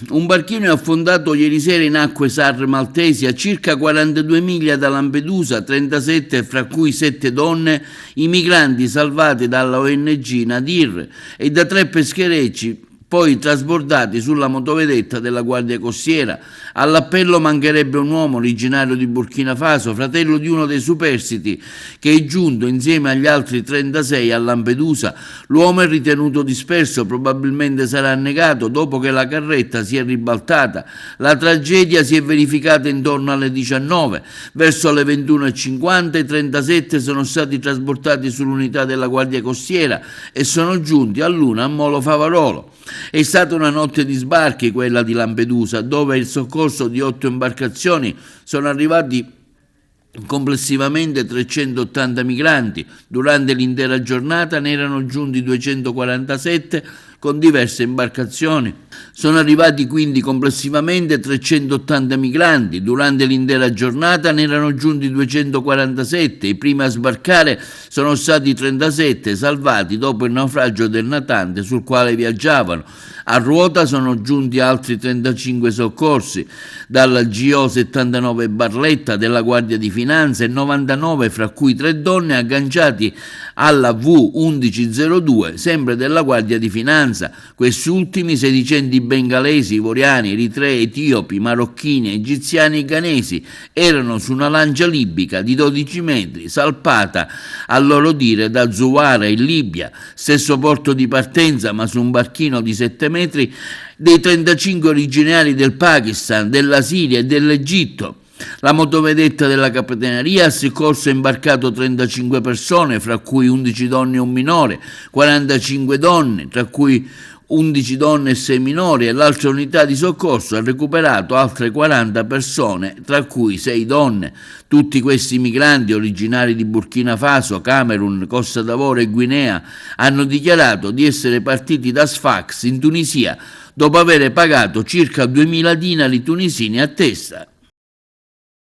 Un barchino è affondato ieri sera in acque SAR maltesi a circa 42 miglia da Lampedusa, 37 fra cui 7 donne, i migranti salvati dalla ONG Nadir e da 3 pescherecci poi trasbordati sulla motovedetta della Guardia Costiera. All'appello mancherebbe un uomo originario di Burkina Faso, fratello di uno dei superstiti, che è giunto insieme agli altri 36 a Lampedusa. L'uomo è ritenuto disperso, probabilmente sarà annegato dopo che la carretta si è ribaltata. La tragedia si è verificata intorno alle 19. Verso le 21:50 i 37 sono stati trasportati sull'unità della Guardia Costiera e sono giunti a Luna a Molo Favarolo. È stata una notte di sbarchi quella di Lampedusa, dove il soccorso di 8 imbarcazioni sono arrivati complessivamente 380 migranti. Durante l'intera giornata ne erano giunti 247 con diverse imbarcazioni. Sono arrivati quindi complessivamente 380 migranti. Durante l'intera giornata ne erano giunti 247. I primi a sbarcare sono stati 37, salvati dopo il naufragio del natante sul quale viaggiavano. A ruota sono giunti altri 35 soccorsi dalla GO 79 Barletta della Guardia di Finanza e 99, fra cui 3 donne, agganciati alla V1102, sempre della Guardia di Finanza. Questi ultimi sedicenti bengalesi, ivoriani, eritrei, etiopi, marocchini, egiziani e ghanesi erano su una lancia libica di 12 metri, salpata a loro dire da Zuwara in Libia, stesso porto di partenza ma su un barchino di 7 metri, dei 35 originari del Pakistan, della Siria e dell'Egitto. La motovedetta della Capitaneria ha soccorso e imbarcato 35 persone, fra cui 11 donne e un minore, 45 donne, tra cui 11 donne e 6 minori, e l'altra unità di soccorso ha recuperato altre 40 persone, tra cui 6 donne. Tutti questi migranti originari di Burkina Faso, Camerun, Costa d'Avorio e Guinea hanno dichiarato di essere partiti da Sfax in Tunisia dopo aver pagato circa 2000 dinari tunisini a testa.